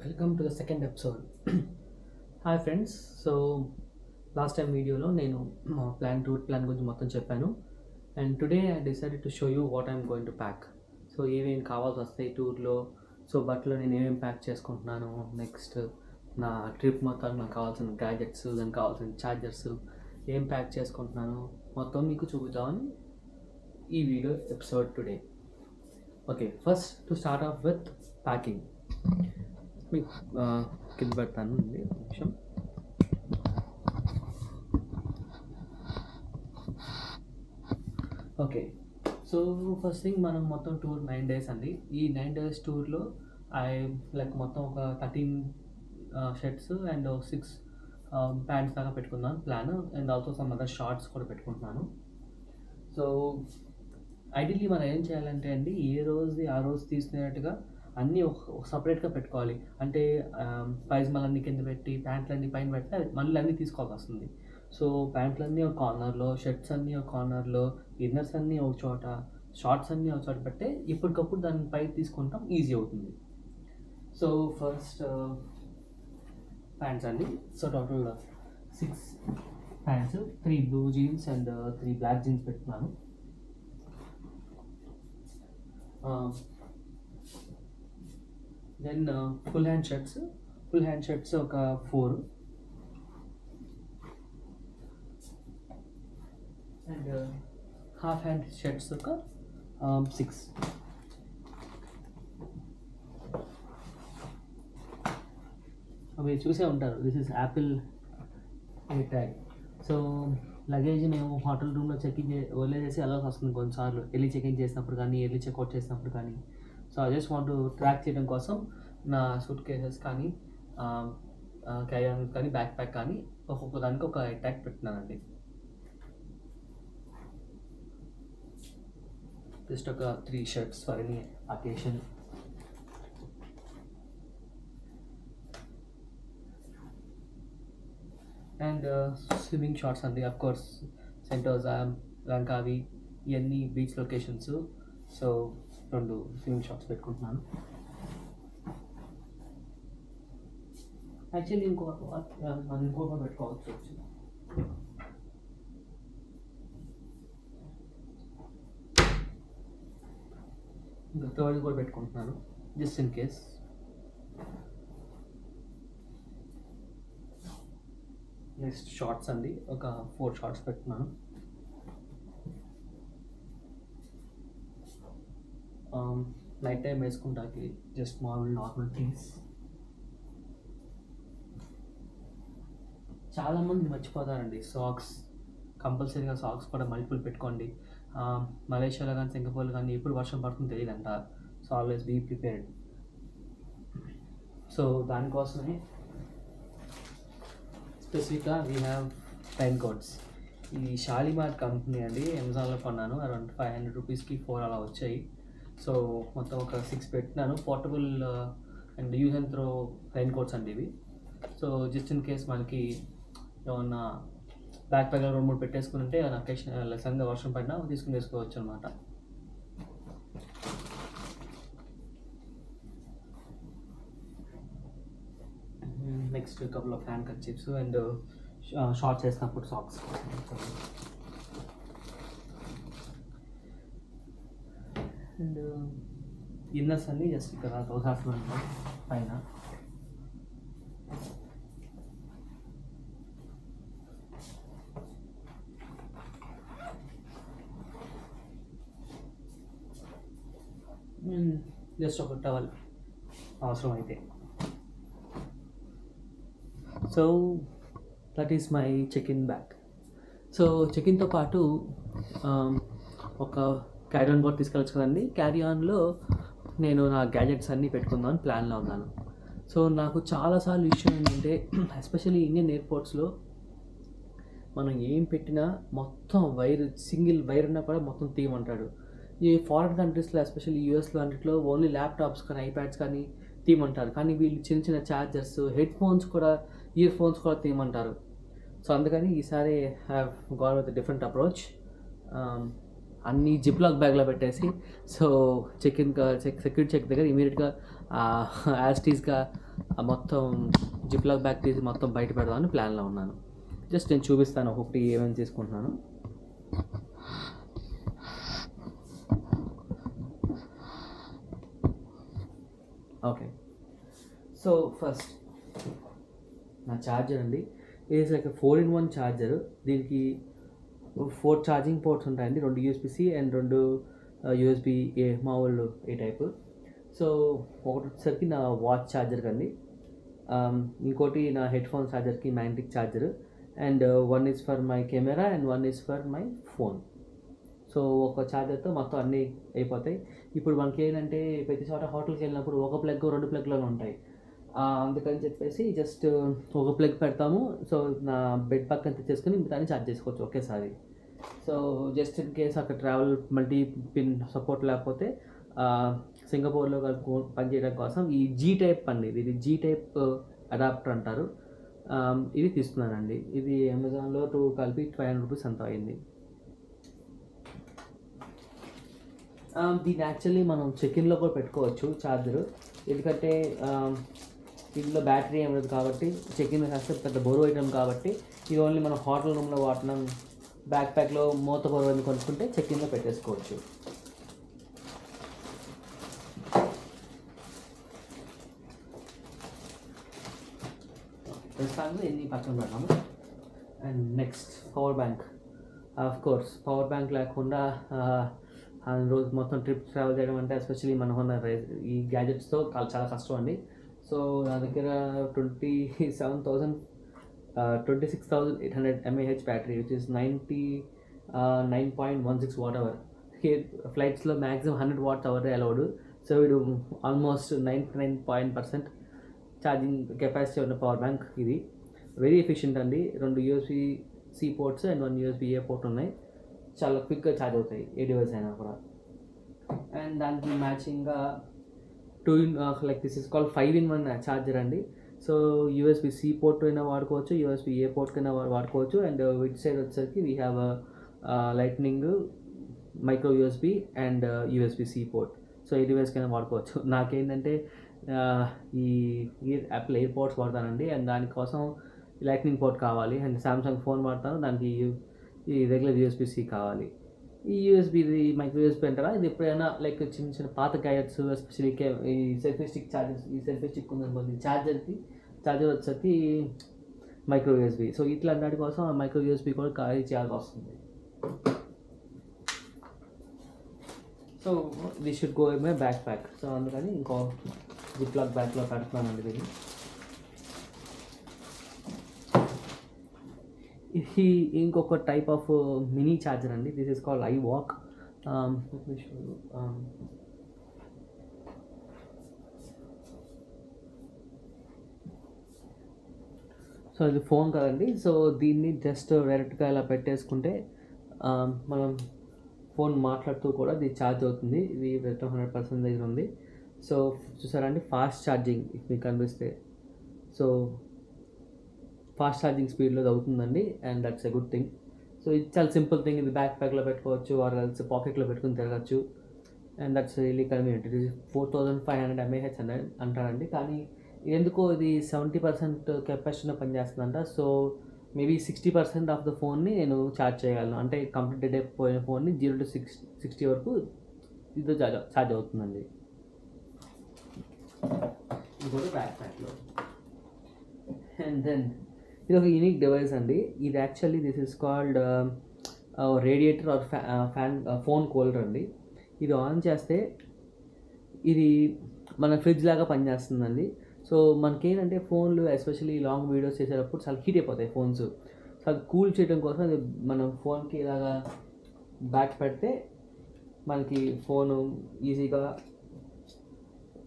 Welcome to the second episode. Hi friends. So last time వీడియోలో నేను route plan గురించి మొత్తం చెప్పాను. And today I decided to show you what I'm going to pack. So ఏమేమి కావాల్సి వస్తాయి టూర్లో, సో బట్టలో నేను ఏమేమి ప్యాక్ చేసుకుంటున్నాను, నెక్స్ట్ నా ట్రిప్ మొత్తం నాకు కావాల్సిన గ్యాజెట్స్, దానికి కావాల్సిన ఛార్జర్స్ ఏం ప్యాక్ చేసుకుంటున్నాను మొత్తం మీకు చూపుతామని ఈ video episode today. Okay, first to start of with packing. మీకు కింద పెడతాను నిమిషం. ఓకే, సో ఫస్ట్ థింగ్ మనం మొత్తం టూర్ 9 days అండి. ఈ 9 days టూర్లో మొత్తం ఒక 13 షర్ట్స్ అండ్ 6 ప్యాంట్స్ దాకా పెట్టుకున్నాను plan, and also some other shorts కూడా పెట్టుకుంటున్నాను. సో ఐడియల్లీ మనం ఏం చేయాలంటే అండి, ఏ రోజు ఆ రోజు తీసుకునేట్టుగా అన్నీ ఒక సపరేట్గా పెట్టుకోవాలి. అంటే పైజమాలన్నీ కింద పెట్టి ప్యాంట్లన్నీ పైన పెడితే మళ్ళీ అన్నీ తీసుకోవాల్సి వస్తుంది. సో ప్యాంట్లన్నీ ఒక కార్నర్లో, షర్ట్స్ అన్నీ ఒక కార్నర్లో, ఇన్నర్స్ అన్నీ ఒక చోట, షార్ట్స్ అన్నీ ఒక చోట పెడితే ఇప్పటికప్పుడు దాన్ని పై తీసుకుంటాం, ఈజీ అవుతుంది. సో ఫస్ట్ ప్యాంట్స్ అండి. So total 6 pants, 3 blue jeans and 3 black jeans పెట్టుకున్నాను. దెన్ ఫుల్ హ్యాండ్ షర్ట్స్ ఒక 4 అండ్ హాఫ్ హ్యాండ్ షర్ట్స్ ఒక 6. అవి చూసే ఉంటారు, this is Apple air tag. So luggage మేము హోటల్ రూమ్లో చెక్ఇన్ వదిలేసి వెళ్ళాల్సి వస్తుంది కొన్నిసార్లు, వెళ్ళి చెక్ఇన్ చేసినప్పుడు కానీ, వెళ్ళి చెక్అవుట్ చేసినప్పుడు కానీ. So I just want track చేయడం కోసం నా సూట్ కేసెస్ కానీ, క్యారీ ఆన్ కానీ, బ్యాక్ ప్యాక్ కానీ ఒక్కొక్క దానికి ఒక ట్యాగ్ పెట్టినానండి. జస్ట్ ఒక 3 shirts for any occasion. And swimming shorts అండి, అఫ్ కోర్స్ సెంటోజా, లంకావి ఇవన్నీ beach locations. So 2 swimming shorts పెట్టుకుంటున్నాను. యాక్చువల్లీ ఇంకోటి పెట్టుకోవచ్చు. ఇంకా థర్డ్ కూడా పెట్టుకుంటున్నాను just in case. Next shorts అండి, ఒక 4 షార్ట్స్ పెట్టుకున్నాను. నైట్ టైం వేసుకుంటాకి జస్ట్ నార్మల్ థింగ్స్. చాలామంది మర్చిపోతారండి సాక్స్. కంపల్సరీగా సాక్స్ కూడా మల్టిపుల్ పెట్టుకోండి. మలేషియాలో కానీ, సింగపూర్లో కానీ ఎప్పుడు వర్షం పడుతుందో తెలియదంట. So always be prepared. So దానికోసమే స్పెసిఫిక్గా వీ హ్యావ్ రైన్ కోట్స్. ఈ షాలిమార్ కంపెనీ అండి, అమెజాన్లో కొన్నాను. అరౌండ్ 500 రూపీస్కి 4 అలా వచ్చాయి. సో మొత్తం ఒక 6 పెట్టినాను. Portable and use and throw raincoats అండి ఇవి. సో జస్ట్ ఇన్ కేస్ మనకి ఏమన్నా బ్యాక్ ప్యాక్లో 2-3 పెట్టేసుకుని ఉంటే ఏమైనా అకేషన్ లెసన్గా వర్షం పడినా తీసుకుని వేసుకోవచ్చు అనమాట. Next couple of handkerchiefs and shorts వేసినప్పుడు సాక్స్. అండ్ ఇన్నర్స్ అన్ని జస్ట్ ఇక్కడ తోసాడుతున్నాను పైన. జస్ట్ ఒక టవల్ అవసరం అయితే. So that is my check in bag. So చెక్-ఇన్తో పాటు ఒక క్యారీ ఆన్ కూడా తీసుకెళ్ళచ్చు కదండి. క్యారీ ఆన్లో నేను నా గ్యాజెట్స్ అన్నీ పెట్టుకుందామని ప్లాన్లో ఉన్నాను. సో నాకు చాలాసార్లు విషయం ఏంటంటే, ఎస్పెషల్లీ ఇండియన్ ఎయిర్పోర్ట్స్లో మనం ఏం పెట్టినా మొత్తం సింగిల్ వైర్ ఉన్నా కూడా మొత్తం తీయమంటాడు. ఈ ఫారిన్ కంట్రీస్లో ఎస్పెషల్లీ యూఎస్లో అన్నింటిలో ఓన్లీ ల్యాప్టాప్స్ కానీ, ఐప్యాడ్స్ కానీ తీయమంటారు. కానీ వీళ్ళు చిన్న చిన్న ఛార్జర్స్, హెడ్ ఫోన్స్ కూడా, ఇయర్ ఫోన్స్ కూడా తీయమంటారు. సో అందుకని ఈసారి have got with different approach. అన్నీ జిప్ లాక్ బ్యాగ్లో పెట్టేసి, సో సెక్యూరిటీ చెక్ దగ్గర ఇమీడియట్గా యాస్టీస్గా మొత్తం జిప్లాక్ బ్యాగ్ తీసి మొత్తం బయట పెడదామని ప్లాన్లో ఉన్నాను. జస్ట్ నేను చూపిస్తాను ఒక్కొక్కటి ఏమేమి తీసుకుంటున్నాను. ఓకే, సో ఫస్ట్ నా ఛార్జర్ అండి. ఇది లైక్ 4-in-1 ఛార్జర్. దీనికి 4 ఛార్జింగ్ పోర్ట్స్ ఉంటాయండి, 2 యూఎస్బి-C అండ్ 2 యూఎస్బి-A మామూలు ఏ టైపు. సో ఒకటి వచ్చేసరికి నా వాచ్ ఛార్జర్కి అండి, ఇంకోటి నా హెడ్ ఫోన్ ఛార్జర్కి magnetic charger, and 1 is for my camera and 1 is for my phone. So ఒక ఛార్జర్తో మొత్తం అన్నీ అయిపోతాయి. ఇప్పుడు మనకి ఏంటంటే ప్రతి చోట హోటల్కి వెళ్ళినప్పుడు ఒక ప్లగ్ 2 ప్లగ్లు ఉంటాయి. అందుకని చెప్పేసి జస్ట్ ఒక ప్లగ్ పెడతాము. సో నా బెడ్ పక్కన తెచ్చేసుకొని దాన్ని ఛార్జ్ చేసుకోవచ్చు ఒకేసారి. సో జస్ట్ ఇన్ కేస్ అక్కడ ట్రావెల్ మల్టీ పిన్ సపోర్ట్ లేకపోతే సింగపూర్లో పనిచేయడం కోసం ఈ జీ టైప్ అండి, ఇది జీ టైప్ అడాప్టర్ అంటారు. ఇది తీసుకున్నానండి. ఇది అమెజాన్లో 2 కలిపి 500 రూపీస్ అంత అయింది. దీన్ని యాక్చువల్లీ మనం చెక్-ఇన్లో కూడా పెట్టుకోవచ్చు ఛార్జరు, ఎందుకంటే ఇందులో బ్యాటరీ ఏమి లేదు కాబట్టి చెక్-ఇన్ కాస్తే పెద్ద బరువు ఐటమ్ కాబట్టి ఇది ఓన్లీ మనం హోటల్ రూమ్లో వాడడం, బ్యాక్ ప్యాక్లో మూత బరువు అని కొనుక్కుంటే చెక్-ఇన్లో పెట్టేసుకోవచ్చు. ప్రస్తుతానికి ఎన్ని పక్కన పెడతాము. And next power bank. Of course power bank లేకుండా రోజు మొత్తం ట్రిప్ ట్రావెల్ చేయడం అంటే ఎస్పెషల్లీ మనం ఉన్న ఈ గ్యాజెట్స్తో చాలా కష్టం అండి. సో నా దగ్గర 26,800 mAh battery, which is 99.16 watt hour. ఫ్లైట్స్లో maximum 100 watts hour allowed. So ఇది ఆల్మోస్ట్ 99% ఛార్జింగ్ కెపాసిటీ ఉన్న పవర్ బ్యాంక్. ఇది వెరీ ఎఫిషియెంట్ అండి. 2 USB-C ports and 1 USB-A port ఉన్నాయి. చాలా క్విక్గా ఛార్జ్ అవుతాయి ఏ డివైస్ అయినా కూడా. అండ్ దానికి మ్యాచింగ్గా like this is called 5-in-1 charger అండి. సో USB-C పోర్ట్ అయినా వాడుకోవచ్చు, USB-A పోర్ట్ అయినా వాడుకోవచ్చు. అండ్ విత్ సైడ్ వచ్చేసరికి we have lightning, micro USB and USB-C port. So ఈ డివైస్కైనా వాడుకోవచ్చు. నాకేంటంటే ఈ యాపిల్ ఎయిర్ పోర్ట్స్ వాడతానండి, అండ్ దానికోసం లైట్నింగ్ పోర్ట్ కావాలి. అండ్ సామ్సంగ్ ఫోన్ వాడతాను, దానికి ఈ రెగ్యులర్ USB-C కావాలి. ఈ మైక్రో USB అంటారా, ఇది ఎప్పుడైనా లైక్ చిన్న చిన్న పాత గ్యాజెట్స్, ఎస్పెషల్లీ ఈ సెల్ఫీ స్టిక్ ఛార్జర్స్, ఈ సెల్ఫీ స్టిక్ ఉందనుకోండి, ఛార్జర్ వచ్చేసరికి మైక్రో USB. సో ఇట్లాంటి వాటి కోసం ఆ మైక్రో USB కూడా ఖాళీ చేయాల్సి వస్తుంది. So this should go in my back pack. So అందుకని ఇంకో జిప్లాక్ బ్యాగ్లో పెడుతున్నానండి దీన్ని. ఇది ఇంకొక టైప్ ఆఫ్ మినీ ఛార్జర్ అండి. This is called iWalk. So ఇది ఫోన్ కదండి. సో దీన్ని జస్ట్ డైరెక్ట్గా ఇలా పెట్టేసుకుంటే మనం ఫోన్ మాట్లాడుతూ కూడా ఇది ఛార్జ్ అవుతుంది. ఇది 100% దగ్గర ఉంది. సో చూసారండి, ఫాస్ట్ ఛార్జింగ్ మీకు కనిపిస్తే. సో ఫాస్ట్ ఛార్జింగ్ స్పీడ్లో అవుతుందండి, and that's a good thing. So ఇది చాలా సింపుల్ థింగ్. ఇది బ్యాక్ ప్యాక్లో పెట్టుకోవచ్చు, ఆర్ ఎల్స్ పాకెట్లో పెట్టుకుని తిరగచ్చు, అండ్ దట్స్ రియలీ కన్వీనియంట్. ఇది 4,500 mAh అంటారండి, కానీ ఎందుకో ఇది 70% కెపాసిటీలో పనిచేస్తుందంట. సో మేబీ 60% ఆఫ్ ద ఫోన్ని నేను ఛార్జ్ చేయగలను. అంటే కంప్లీట్ డెడ్ అయిపోయిన ఫోన్ని 0 to 60 వరకు ఇది ఛార్జ్ అవుతుందండి. ఇంకోటి బ్యాక్ ప్యాక్లో. అండ్ దెన్ ఇది ఒక యూనిక్ డివైస్ అండి. ఇది actually this is called radiator or fan phone cooler అండి. ఇది ఆన్ చేస్తే ఇది మన ఫ్రిడ్జ్ లాగా పనిచేస్తుందండి. సో మనకేంటంటే ఫోన్లు ఎస్పెషల్లీ లాంగ్ వీడియోస్ చేసేటప్పుడు చాలా హీట్ అయిపోతాయి ఫోన్స్. సో అది కూల్ చేయడం కోసం అది మనం ఫోన్కి ఇలాగా బ్యాక్ పెడితే మనకి ఫోను ఈజీగా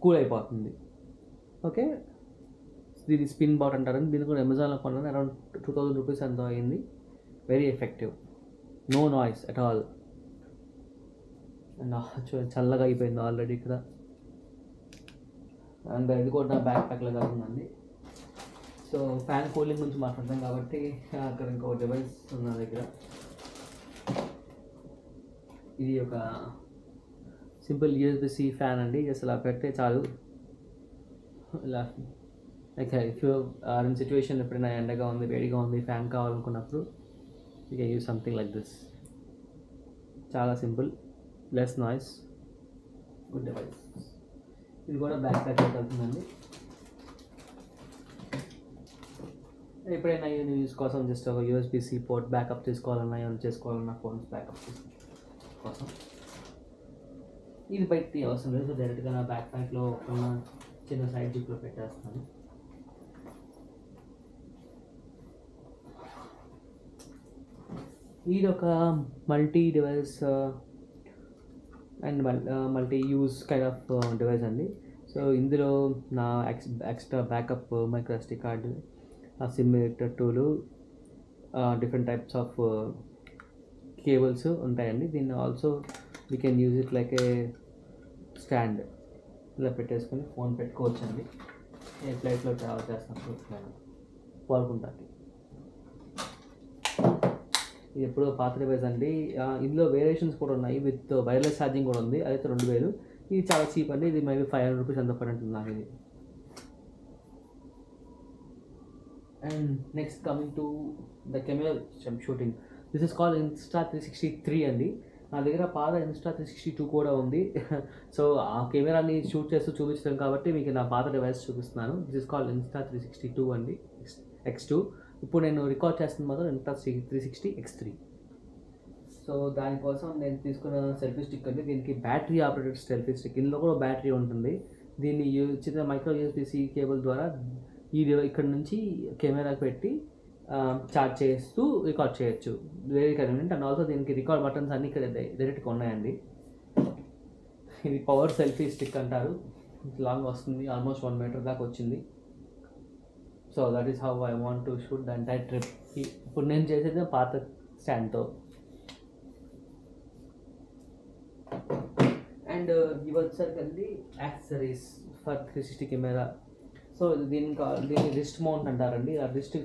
కూల్ అయిపోతుంది. ఓకే, దీన్ని స్పిన్ బాట్ అంటారని. దీన్ని కూడా అమెజాన్లో కొన్నాను, అరౌండ్ 2,000 రూపీస్ ఎంతో అయింది. Very effective, no noise at all. And చల్లగా అయిపోయింది ఆల్రెడీ ఇక్కడ. అండ్ ఇది కూడా నా బ్యాక్ ప్యాక్లో కాకుందండి. సో ఫ్యాన్ కూలింగ్ గురించి మాట్లాడతాం కాబట్టి అక్కడ ఇంకో డివైస్ ఉన్న దగ్గర. ఇది ఒక సింపుల్ USB-C ఫ్యాన్ అండి. జస్ట్ అలా పెడితే చాలు, ఇలా like if you are in situation ఎప్పుడైనా ఎండగా ఉంది, వేడిగా ఉంది, ఫ్యాన్ కావాలనుకున్నప్పుడు you can use something like this. చాలా simple, less noise, good device. ఇది కూడా బ్యాక్ ప్యాక్ వెళ్తుందండి. ఎప్పుడైనా యూస్ కోసం జస్ట్ ఒక యూఎస్బిసి పోర్ట్ బ్యాకప్ తీసుకోవాలన్నా, ఏమైనా చేసుకోవాలన్నా ఫోన్స్ బ్యాకప్ కోసం ఇది బయట అవసరం లేదు. సో డైరెక్ట్గా నా బ్యాక్ ప్యాక్లో ఉన్న చిన్న సైడ్ జిప్లో పెట్టేస్తాను. ఇది ఒక multi device and multi use kind of device అండి. సో ఇందులో నా extra backup micro SD card, SIM editor tool, different types of cables ఉంటాయండి. దీన్ని also we can use it like a stand. ఇలా పెట్టేసుకొని ఫోన్ పెట్టుకోవచ్చు అండి. ఏ ఫ్లైట్లో ట్రావెల్ చేస్తాను పాల్గొంటాకి. ఇది ఎప్పుడో పాత డివైస్ అండి. ఇందులో వేరియేషన్స్ కూడా ఉన్నాయి, విత్ వైర్లెస్ ఛార్జింగ్ కూడా ఉంది. అదైతే 2000. ఇది చాలా చీప్ అండి. ఇది మేబీ 500 రూపీస్ ఎంత పడినట్టుంది నాకు ఇది. And next coming to the camera shooting, this is called Insta360 అండి. నా దగ్గర పాత Insta360 కూడా ఉంది. సో ఆ కెమెరాని షూట్ చేస్తూ చూపించడం కాబట్టి మీకు నా పాత డివైస్ చూపిస్తున్నాను. దిస్ ఇస్ కాల్డ్ Insta360 అండి, X2. ఇప్పుడు నేను రికార్డ్ చేస్తున్న మాత్రం Insta360 X3. సో దానికోసం నేను తీసుకున్న సెల్ఫీ స్టిక్ అండి. దీనికి బ్యాటరీ ఆపరేటెడ్ సెల్ఫీ స్టిక్. ఇందులో కూడా బ్యాటరీ ఉంటుంది. దీన్ని చిన్న మైక్రో యూఎస్బి-C కేబుల్ ద్వారా ఇక్కడ నుంచి కెమెరాకి పెట్టి చార్జ్ చేస్తూ రికార్డ్ చేయొచ్చు. Very convenient. అండ్ ఆల్సో దీనికి రికార్డ్ బటన్స్ అన్నీ ఇక్కడ డైరెక్ట్గా ఉన్నాయండి. ఇది పవర్ సెల్ఫీ స్టిక్ అంటారు. లాంగ్ వస్తుంది, ఆల్మోస్ట్ 1 మీటర్ దాకా వచ్చింది. So that is how I want to shoot the entire trip. ఇప్పుడు నేను చేసేది పాత స్టాండ్తో. అండ్ ఇవి వచ్చేసరికి యాక్సెసరీస్ ఫర్ 360 కెమెరా. సో దీన్ని రిస్ట్ మౌంట్ అంటారండి. ఆ రిస్ట్కి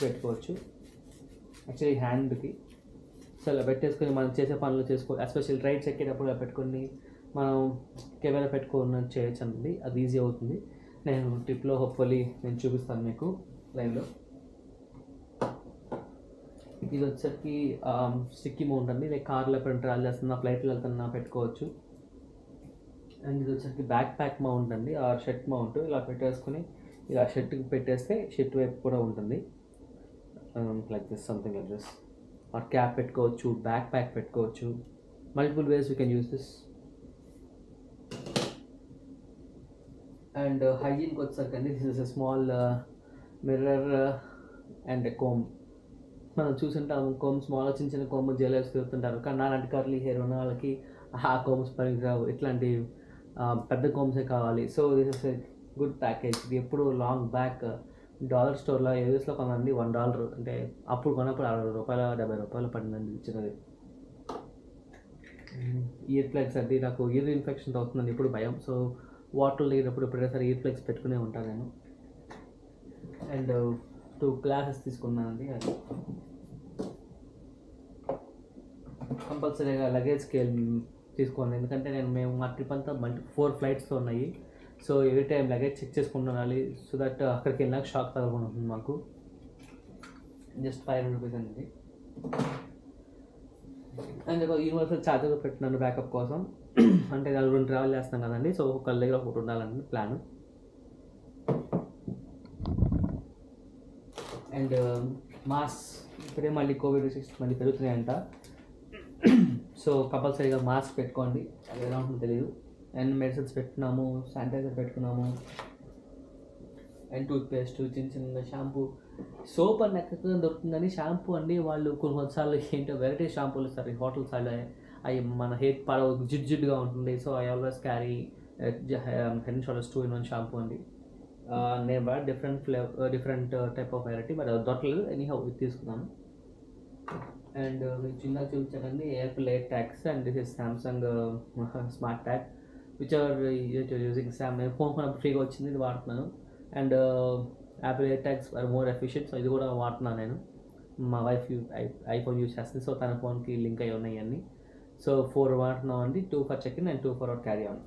పెట్టుకోవచ్చు, యాక్చువల్లీ హ్యాండ్కి. సో ఇలా పెట్టేసుకొని మనం చేసే పనులు ఎస్పెషల్ రైడ్స్ ఎక్కేటప్పుడు ఇలా పెట్టుకొని మనం కెమెరా పెట్టుకొని చేయొచ్చు అండి. అది ఈజీ అవుతుంది. నేను ట్రిప్లో హోప్ఫుల్లీ నేను చూపిస్తాను మీకు లైవ్లో. ఇది వచ్చేసరికి స్టిక్కీ మౌంట్ అండి. లైక్ కార్లో ఎప్పుడైనా ట్రావెల్ చేస్తున్నా, ఫ్లైట్లో వెళ్తున్నా పెట్టుకోవచ్చు. అండ్ ఇది వచ్చేసరికి బ్యాక్ ప్యాక్ మౌంట్ అండి, ఆ షర్ట్ మౌంట్. ఇలా పెట్టేసుకొని ఇలా షర్ట్కి పెట్టేస్తే షర్ట్ వైపు కూడా ఉంటుంది. Like this, something like this. Or cap పెట్టుకోవచ్చు, బ్యాక్ ప్యాక్ పెట్టుకోవచ్చు. Multiple ways you can use this. And హైజీన్కి వచ్చేసరికి అండి, this is a small mirror and a comb. మనం చూసుంటాము కోమ్, స్మాల్గా చిన్న చిన్న కోమ్ జెలర్స్ తిరుగుతుంటారు. కానీ నాలాంటి కర్లీ హెయిర్ ఉన్న వాళ్ళకి ఆ కోమ్స్ పనికిరావు. ఇట్లాంటి పెద్ద కోమ్సే కావాలి. So this is a good package. ఇది ఎప్పుడు లాంగ్ బ్యాక్ డాలర్ స్టోర్లో యూఎస్లో కొనండి. $1 అంటే అప్పుడు కొన్నప్పుడు ₹60 ₹70 పడిందండి ఇచ్చినది. ఇయర్ ప్లగ్స్ అండి. నాకు ఇయర్ ఇన్ఫెక్షన్ అవుతుందండి ఇప్పుడు భయం. సో వాటర్ లేనప్పుడు ఎప్పుడైనా సరే ఇయర్ ప్లగ్స్ పెట్టుకునే ఉంటాను నేను. అండ్ 2 గ్లాసెస్ తీసుకున్నానండి. అది కంపల్సరీగా లగేజ్ స్కేల్ తీసుకోండి, ఎందుకంటే మేము మా ట్రిప్ అంతా 4 ఫ్లైట్స్తో ఉన్నాయి. So every time luggage check చేసుకుంటూ ఉండాలి. సో దట్ అక్కడికి వెళ్ళినాక షాక్ తగలకుండా ఉంటుంది మాకు. జస్ట్ 500 రూపీస్ అండి. అండ్ యూనివర్సల్ ఛార్జర్ పెట్టినాను బ్యాకప్ కోసం. అంటే 4 ట్రావెల్ చేస్తాం కదండి. సో ఒకళ్ళ దగ్గర ఒకటి ఉండాలని ప్లాన్. అండ్ మాస్క్, ఇప్పుడే మళ్ళీ కోవిడ్ రిస్ట్రిక్షన్స్ మళ్ళీ పెరుగుతున్నాయంట. సో కంపల్సరీగా మాస్క్ పెట్టుకోండి. అది ఎలా ఉంటుందో తెలియదు. అండ్ మెడిసిన్స్ పెట్టుకున్నాము, శానిటైజర్ పెట్టుకున్నాము, అండ్ టూత్పేస్ట్, చిన్న చిన్న షాంపూ, సోప్ అని ఎక్కడ దొరుకుతుందని షాంపూ అండి. వాళ్ళు కొన్నిసార్లు ఏంటో వెరైటీ షాంపూలు ఇస్తారు హోటల్స్. అవి మన హెయిర్ జిడ్డుగా ఉంటుంది. So I always carry head and shoulders 2-in-1 shampoo అండి. నేను బాగా డిఫరెంట్ టైప్ ఆఫ్ వెరైటీ, మరి అది దొరకలేదు. ఎనీహౌ ఇది తీసుకున్నాను. అండ్ మీకు చిన్నగా చూపించానండి Apple AirTags. And this is Samsung smart tag which are using నేను ఫోన్ కొన్నప్పుడు ఫ్రీగా వచ్చింది, ఇది వాడుతున్నాను. And Apple AirTags are more efficient. So ఇది కూడా వాడుతున్నాను నేను. మా వైఫ్ ఐఫోన్ యూజ్ చేస్తుంది. సో తన ఫోన్కి లింక్ అయ్యి ఉన్నాయి అన్నీ. సో 4 వాడుతున్నాం అండి. 2 for check in and 2 for out carry on.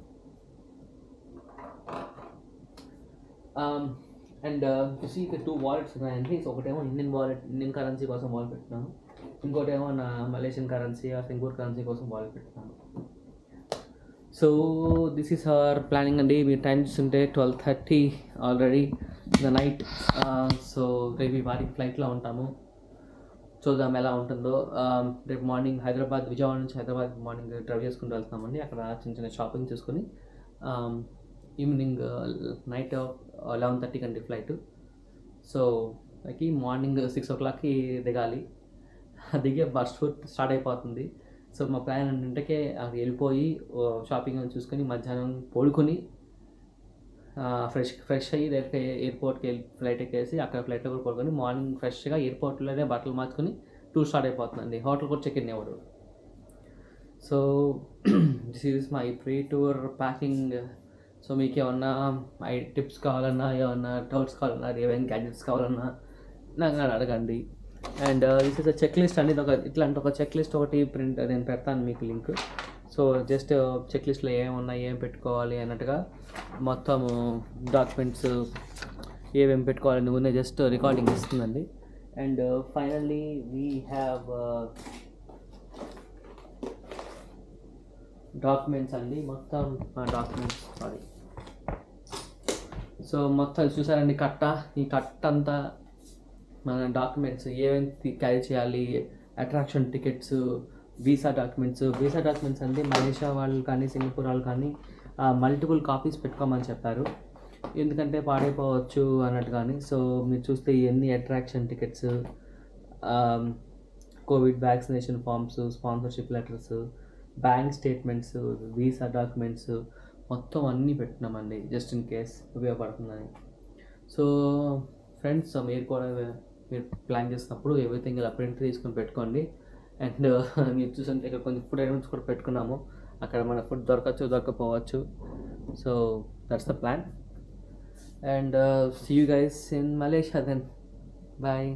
Um, and you see the two wallets ఉన్నాయండి. సో ఒకటేమో ఇండియన్ వాలెట్, ఇండియన్ కరెన్సీ కోసం వాలెట్ పెట్టుకున్నాను. ఇంకోటేమో నా మలేషియన్ కరెన్సీ ఆ సింగపూర్ కరెన్సీ కోసం వాలెట్ పెట్టుకున్నాను. So this is our planning అండి. మీ టైం చూస్తుంటే 12:30 ఆల్రెడీ ద నైట్. సో రేపు వారికి ఫ్లైట్లో ఉంటాము. చూద్దాం ఎలా ఉంటుందో. రేపు మార్నింగ్ విజయవాడ నుంచి హైదరాబాద్ మార్నింగ్ డ్రైవ్ చేసుకుంటూ వెళ్తామండి. అక్కడ చిన్న చిన్న షాపింగ్ చేసుకొని ఈవినింగ్ నైట్ 11:30 అండి ఫ్లైట్. సో మార్నింగ్ 6 o'clockకి దిగాలి. దిగే బస్ స్టార్ట్ అయిపోతుంది. సో మా ప్లాన్ ఏంటంటే అక్కడికి వెళ్ళిపోయి షాపింగ్ చూసుకొని మధ్యాహ్నం పడుకొని ఫ్రెష్ అయ్యి డైరెక్ట్గా ఎయిర్పోర్ట్కి వెళ్ళి ఫ్లైట్ ఎక్కేసి అక్కడ ఫ్లైట్లో కూడా పడుకొని మార్నింగ్ ఫ్రెష్గా ఎయిర్పోర్ట్లోనే బట్టలు మార్చుకొని టూర్ స్టార్ట్ అయిపోతుందండి. హోటల్ కూడా చెక్ ఇన్ అవ్వడు. So this is my pre tour packing. So మీకు ఏమన్నా టిప్స్ కావాలన్నా, ఏమన్నా డౌట్స్ కావాలన్నా, ఏమైనా గ్యాడ్జెట్స్ కావాలన్నా నాకు అడగండి. And this is a checklist అండి. ఇట్లాంటి ఒక చెక్ లిస్ట్ ఒకటి నేను పెడతాను మీకు లింక్. సో జస్ట్ చెక్ లిస్ట్లో ఏమున్నాయి, ఏం పెట్టుకోవాలి అన్నట్టుగా మొత్తము డాక్యుమెంట్స్ ఏమేమి పెట్టుకోవాలని ముందే జస్ట్ రికార్డింగ్ ఇస్తుందండి. And finally we have documents అండి. మొత్తం డాక్యుమెంట్స్ సో మొత్తం చూసారండి. ఈ కట్ట అంతా మన డాక్యుమెంట్స్ ఏమేమి క్యారీ చేయాలి, అట్రాక్షన్ టికెట్స్, వీసా డాక్యుమెంట్స్ అంటే మలేషియా వాళ్ళు కానీ సింగపూర్ వాళ్ళు కానీ మల్టిపుల్ కాపీస్ పెట్టుకోమని చెప్పారు. ఎందుకంటే పాడైపోవచ్చు అన్నట్టు. కానీ సో మీరు చూస్తే ఇవన్నీ attraction tickets, Covid vaccination forms, sponsorship letters, bank statements, visa documents మొత్తం అన్నీ పెట్టినామండి జస్ట్ ఇన్ కేస్ ఉపయోగపడుతుందని. సో ఫ్రెండ్స్, మీరు ప్లాన్ చేసినప్పుడు ఎవ్రీథింగ్ ఇలా ప్రింట్ తీసుకొని పెట్టుకోండి. అండ్ మీరు చూసంటే ఇక్కడ కొంచెం ఫుడ్ ఐటమ్స్ కూడా పెట్టుకున్నాము. అక్కడ మన ఫుడ్ దొరకపోవచ్చు. So that's the plan. And see you guys in Malaysia then. Bye.